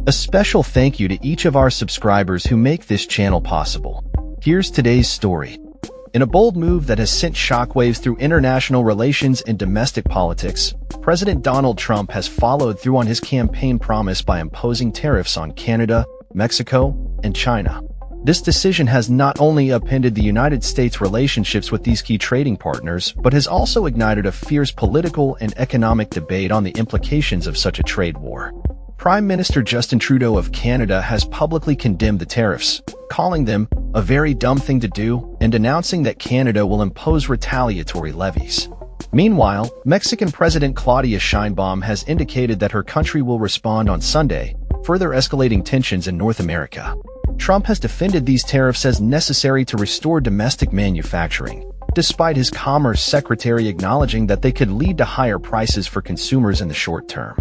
A special thank you to each of our subscribers who make this channel possible. Here's today's story. In a bold move that has sent shockwaves through international relations and domestic politics, President Donald Trump has followed through on his campaign promise by imposing tariffs on Canada, Mexico, and China. This decision has not only upended the United States' relationships with these key trading partners, but has also ignited a fierce political and economic debate on the implications of such a trade war. Prime Minister Justin Trudeau of Canada has publicly condemned the tariffs, calling them a very dumb thing to do and announcing that Canada will impose retaliatory levies. Meanwhile, Mexican President Claudia Sheinbaum has indicated that her country will respond on Sunday, further escalating tensions in North America. Trump has defended these tariffs as necessary to restore domestic manufacturing, despite his Commerce Secretary acknowledging that they could lead to higher prices for consumers in the short term.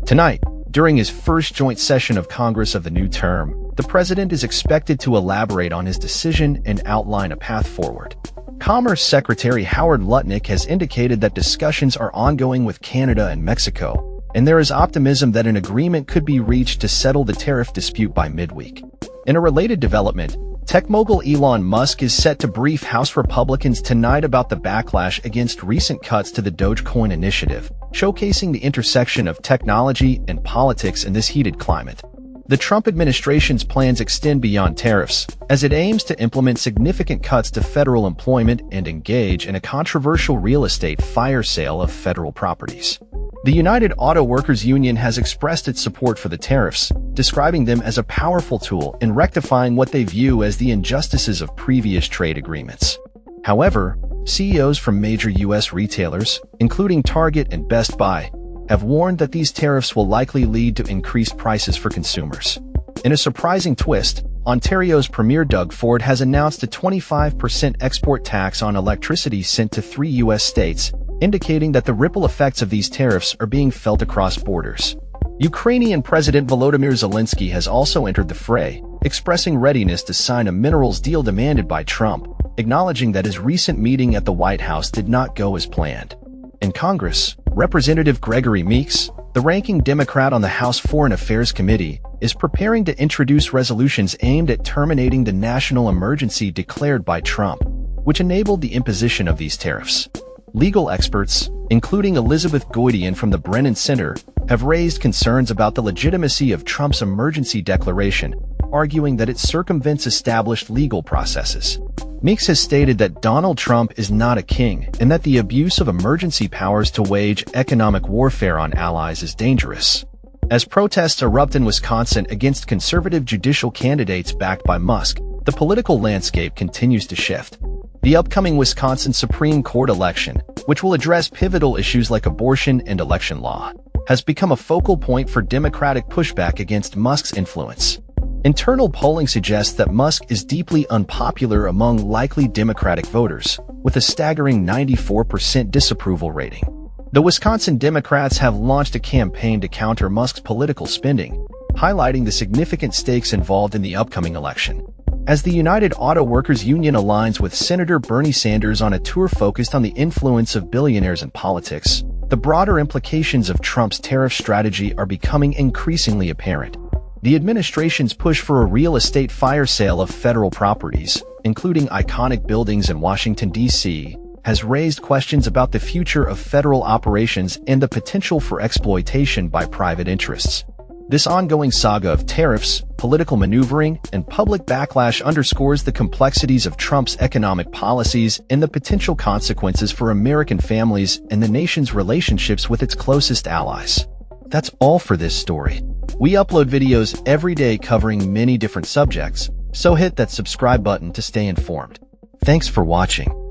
Tonight, during his first joint session of Congress of the new term, the president is expected to elaborate on his decision and outline a path forward. Commerce Secretary Howard Lutnick has indicated that discussions are ongoing with Canada and Mexico, and there is optimism that an agreement could be reached to settle the tariff dispute by midweek. In a related development, tech mogul Elon Musk is set to brief House Republicans tonight about the backlash against recent cuts to the Dogecoin initiative, showcasing the intersection of technology and politics in this heated climate. The Trump administration's plans extend beyond tariffs, as it aims to implement significant cuts to federal employment and engage in a controversial real estate fire sale of federal properties. The United Auto Workers Union has expressed its support for the tariffs, describing them as a powerful tool in rectifying what they view as the injustices of previous trade agreements. However, CEOs from major U.S. retailers, including Target and Best Buy, have warned that these tariffs will likely lead to increased prices for consumers. In a surprising twist, Ontario's Premier Doug Ford has announced a 25% export tax on electricity sent to 3 U.S. states, indicating that the ripple effects of these tariffs are being felt across borders. Ukrainian President Volodymyr Zelensky has also entered the fray, expressing readiness to sign a minerals deal demanded by Trump, acknowledging that his recent meeting at the White House did not go as planned. In Congress, Representative Gregory Meeks, the ranking Democrat on the House Foreign Affairs Committee, is preparing to introduce resolutions aimed at terminating the national emergency declared by Trump, which enabled the imposition of these tariffs. Legal experts, including Elizabeth Goidian from the Brennan Center, have raised concerns about the legitimacy of Trump's emergency declaration, arguing that it circumvents established legal processes. Meeks has stated that Donald Trump is not a king and that the abuse of emergency powers to wage economic warfare on allies is dangerous. As protests erupt in Wisconsin against conservative judicial candidates backed by Musk, the political landscape continues to shift. The upcoming Wisconsin Supreme Court election, which will address pivotal issues like abortion and election law, has become a focal point for Democratic pushback against Musk's influence. Internal polling suggests that Musk is deeply unpopular among likely Democratic voters, with a staggering 94% disapproval rating. The Wisconsin Democrats have launched a campaign to counter Musk's political spending, highlighting the significant stakes involved in the upcoming election. As the United Auto Workers Union aligns with Senator Bernie Sanders on a tour focused on the influence of billionaires in politics, the broader implications of Trump's tariff strategy are becoming increasingly apparent. The administration's push for a real estate fire sale of federal properties, including iconic buildings in Washington, D.C., has raised questions about the future of federal operations and the potential for exploitation by private interests. This ongoing saga of tariffs, political maneuvering, and public backlash underscores the complexities of Trump's economic policies and the potential consequences for American families and the nation's relationships with its closest allies. That's all for this story. We upload videos every day covering many different subjects, so hit that subscribe button to stay informed. Thanks for watching.